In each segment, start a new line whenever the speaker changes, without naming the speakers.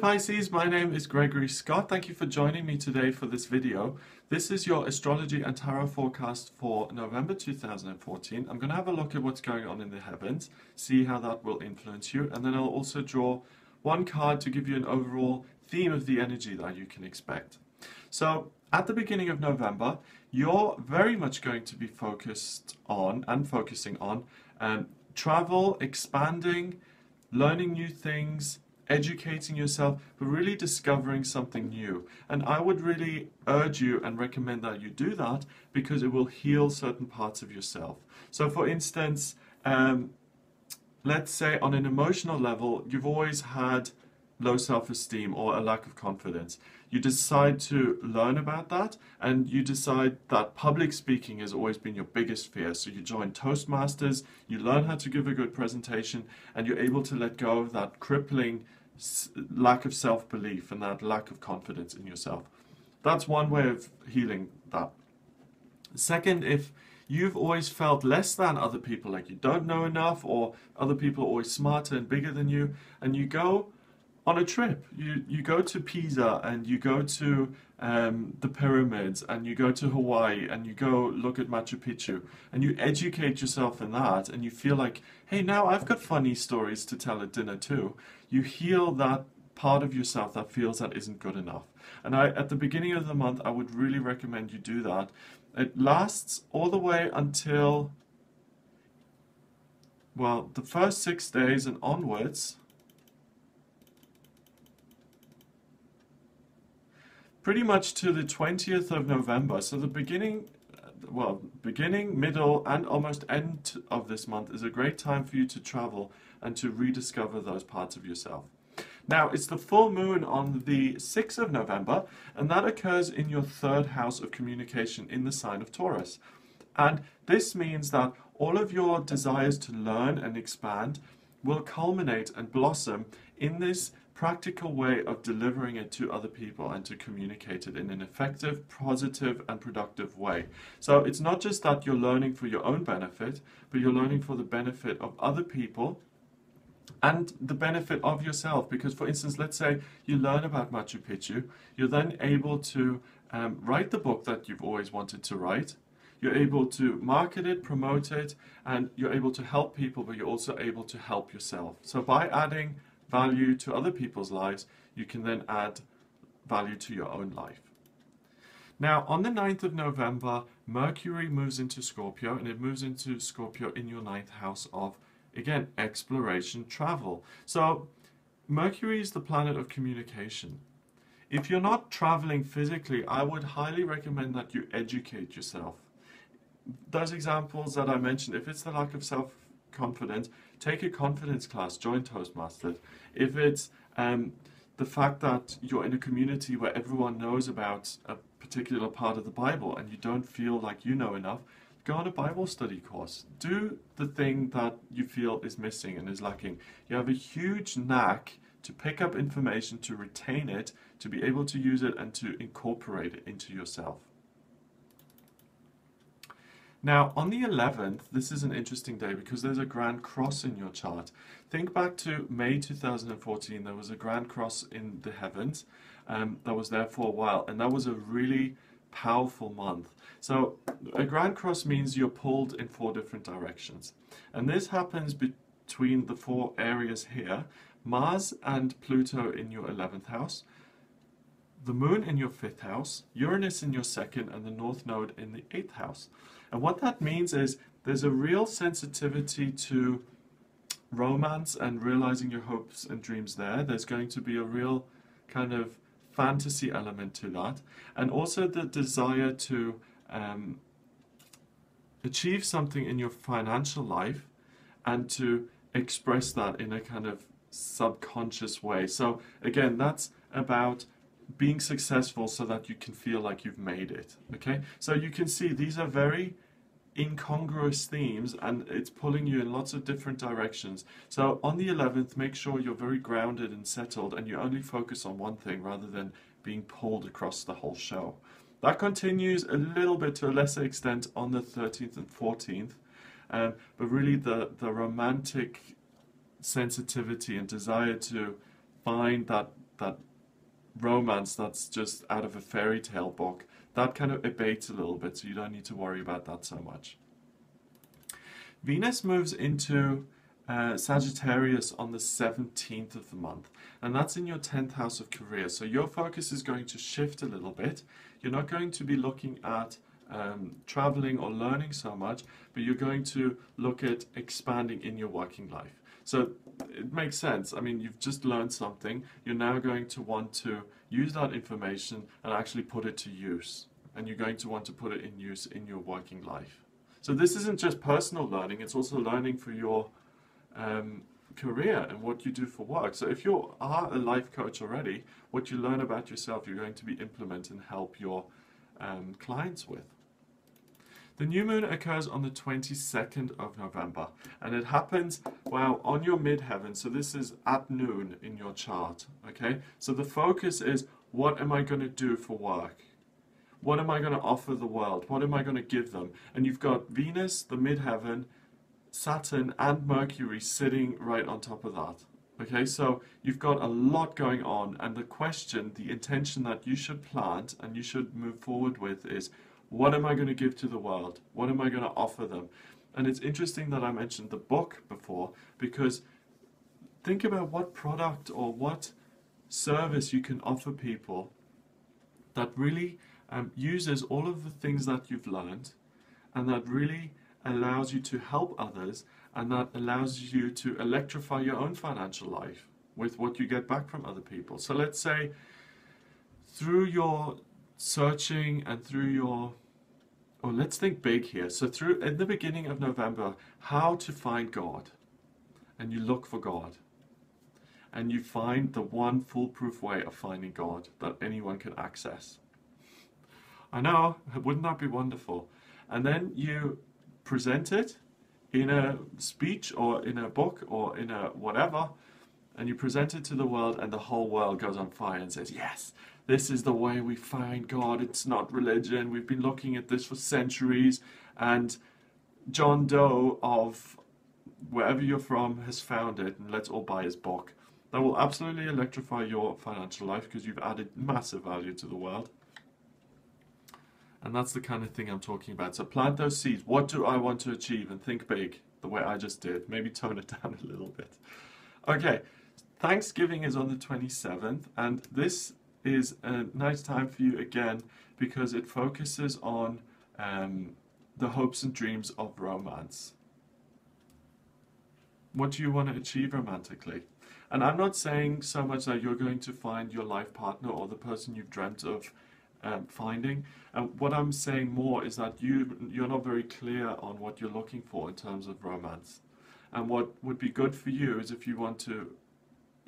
Pisces, my name is Gregory Scott. Thank you for joining me today for this video. This is your astrology and tarot forecast for November 2014. I'm going to have a look at what's going on in the heavens, see how that will influence you, and then I'll also draw one card to give you an overall theme of the energy that you can expect. So at the beginning of November, you're very much going to be focusing on travel, expanding, learning new things, educating yourself, but really discovering something new. And I would really urge you and recommend that you do that because it will heal certain parts of yourself. So for instance, let's say on an emotional level, you've always had low self-esteem or a lack of confidence. You decide to learn about that, and you decide that public speaking has always been your biggest fear. So you join Toastmasters, you learn how to give a good presentation, and you're able to let go of that crippling lack of self-belief and that lack of confidence in yourself. That's one way of healing that. Second, if you've always felt less than other people, like you don't know enough, or other people are always smarter and bigger than you, and you go on a trip, you go to Pisa, and you go to the pyramids, and you go to Hawaii, and you go look at Machu Picchu, and you educate yourself in that, and you feel like, hey, now I've got funny stories to tell at dinner too. You heal that part of yourself that feels that isn't good enough. And at the beginning of the month, I would really recommend you do that. It lasts all the way until, well, the first 6 days and onwards. Pretty much to the 20th of November. So the beginning, middle, and almost end of this month is a great time for you to travel and to rediscover those parts of yourself. Now, it's the full moon on the 6th of November, and that occurs in your third house of communication in the sign of Taurus. And this means that all of your desires to learn and expand will culminate and blossom in this practical way of delivering it to other people and to communicate it in an effective, positive, and productive way. So it's not just that you're learning for your own benefit, but you're learning for the benefit of other people and the benefit of yourself. Because, for instance, let's say you learn about Machu Picchu, you're then able to write the book that you've always wanted to write. You're able to market it, promote it, and you're able to help people, but you're also able to help yourself. So by adding value to other people's lives, you can then add value to your own life. Now, on the 9th of November, Mercury moves into Scorpio, and it moves into Scorpio in your 9th house of, again, exploration, travel. So Mercury is the planet of communication. If you're not traveling physically, I would highly recommend that you educate yourself. Those examples that I mentioned, if it's the lack of self-confidence, take a confidence class, join Toastmasters. If it's the fact that you're in a community where everyone knows about a particular part of the Bible and you don't feel like you know enough, go on a Bible study course. Do the thing that you feel is missing and is lacking. You have a huge knack to pick up information, to retain it, to be able to use it, and to incorporate it into yourself. Now, on the 11th, this is an interesting day because there's a Grand Cross in your chart. Think back to May 2014, there was a Grand Cross in the heavens that was there for a while, and that was a really powerful month. So a Grand Cross means you're pulled in 4 different directions. And this happens between the 4 areas here: Mars and Pluto in your 11th house, the Moon in your 5th house, Uranus in your 2nd, and the North Node in the 8th house. And what that means is there's a real sensitivity to romance and realizing your hopes and dreams there. There's going to be a real kind of fantasy element to that. And also the desire to achieve something in your financial life and to express that in a kind of subconscious way. So again, that's about being successful so that you can feel like you've made it. Okay, so you can see these are very incongruous themes, and it's pulling you in lots of different directions. So on the 11th, make sure you're very grounded and settled, and you only focus on one thing rather than being pulled across the whole show. That continues a little bit to a lesser extent on the 13th and 14th, but really the romantic sensitivity and desire to find that that romance that's just out of a fairy tale book, that kind of abates a little bit, so you don't need to worry about that so much. Venus moves into Sagittarius on the 17th of the month, and that's in your 10th house of career. So your focus is going to shift a little bit. You're not going to be looking at traveling or learning so much, but you're going to look at expanding in your working life. So it makes sense. I mean, you've just learned something. You're now going to want to use that information and actually put it to use. And you're going to want to put it in use in your working life. So this isn't just personal learning, it's also learning for your career and what you do for work. So if you are a life coach already, what you learn about yourself, you're going to be implementing and help your clients with. The new moon occurs on the 22nd of November, and it happens, well, on your midheaven. So this is at noon in your chart, okay? So the focus is, what am I going to do for work? What am I going to offer the world? What am I going to give them? And you've got Venus, the midheaven, Saturn, and Mercury sitting right on top of that. Okay, so you've got a lot going on, and the question, the intention that you should plant and you should move forward with is, what am I going to give to the world? What am I going to offer them? And it's interesting that I mentioned the book before, because think about what product or what service you can offer people that really uses all of the things that you've learned, and that really allows you to help others, and that allows you to electrify your own financial life with what you get back from other people. So let's say through your searching and through your, or let's think big here. So through, in the beginning of November, how to find God. And you look for God. And you find the one foolproof way of finding God that anyone can access. I know, wouldn't that be wonderful? And then you present it in a speech or in a book or in a whatever, and you present it to the world, and the whole world goes on fire and says, yes, this is the way we find God. It's not religion. We've been looking at this for centuries, and John Doe of wherever you're from has found it, and let's all buy his book. That will absolutely electrify your financial life because you've added massive value to the world. And that's the kind of thing I'm talking about. So plant those seeds. What do I want to achieve? And think big, the way I just did. Maybe tone it down a little bit. Okay, Thanksgiving is on the 27th, and this is a nice time for you again because it focuses on the hopes and dreams of romance. What do you want to achieve romantically? And I'm not saying so much that you're going to find your life partner or the person you've dreamt of finding. And what I'm saying more is that you're not very clear on what you're looking for in terms of romance. And what would be good for you is, if you want to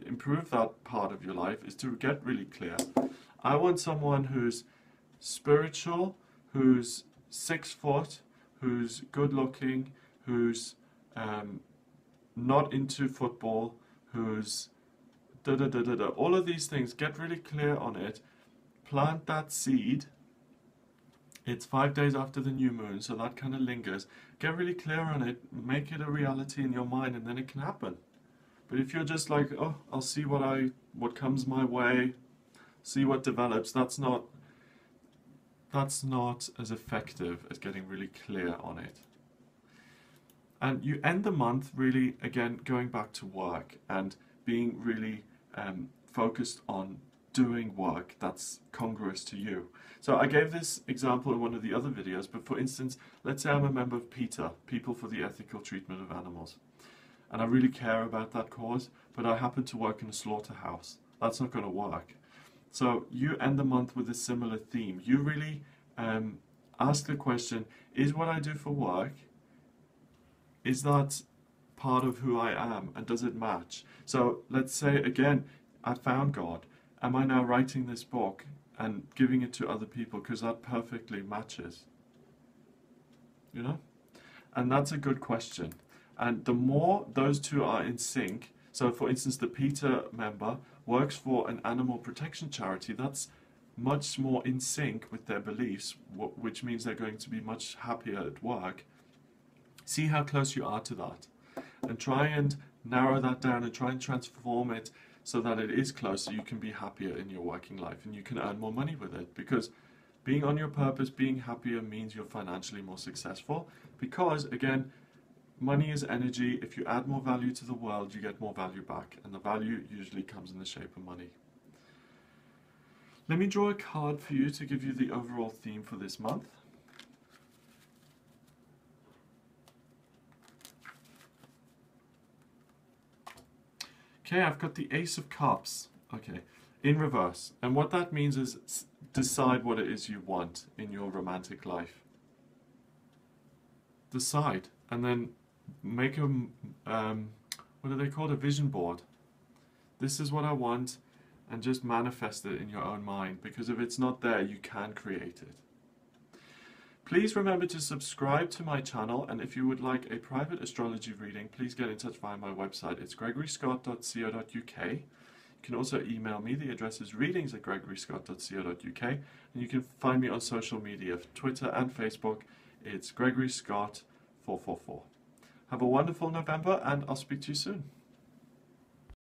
improve that part of your life, is to get really clear. I want someone who's spiritual, who's 6 foot, who's good looking, who's not into football, who's da-da-da-da-da. All of these things, get really clear on it. Plant that seed. It's 5 days after the new moon, so that kind of lingers. Get really clear on it, make it a reality in your mind, and then it can happen. But if you're just like, oh, I'll see what comes my way, see what develops, that's not as effective as getting really clear on it. And you end the month really, again, going back to work and being really focused on doing work that's congruous to you. So I gave this example in one of the other videos, but for instance, let's say I'm a member of PETA, People for the Ethical Treatment of Animals. And I really care about that cause, but I happen to work in a slaughterhouse. That's not going to work. So you end the month with a similar theme. You really ask the question, is what I do for work, is that part of who I am, and does it match? So let's say, again, I found God. Am I now writing this book and giving it to other people because that perfectly matches? You know? And that's a good question. And the more those two are in sync, so for instance, the PETA member works for an animal protection charity, that's much more in sync with their beliefs, which means they're going to be much happier at work. See how close you are to that, and try and narrow that down and try and transform it so that it is closer, you can be happier in your working life and you can earn more money with it, because being on your purpose, being happier means you're financially more successful, because again, money is energy. If you add more value to the world, you get more value back, and the value usually comes in the shape of money. Let me draw a card for you to give you the overall theme for this month. Okay, I've got the Ace of Cups, okay, in reverse. And what that means is decide what it is you want in your romantic life. Decide, and then make a, what do they call it, a vision board. This is what I want, and just manifest it in your own mind, because if it's not there, you can create it. Please remember to subscribe to my channel, and if you would like a private astrology reading, please get in touch via my website. It's gregoryscott.co.uk. You can also email me. The address is readings@gregoryscott.co.uk, and you can find me on social media, Twitter and Facebook. It's Gregory Scott 444. Have a wonderful November, and I'll speak to you soon.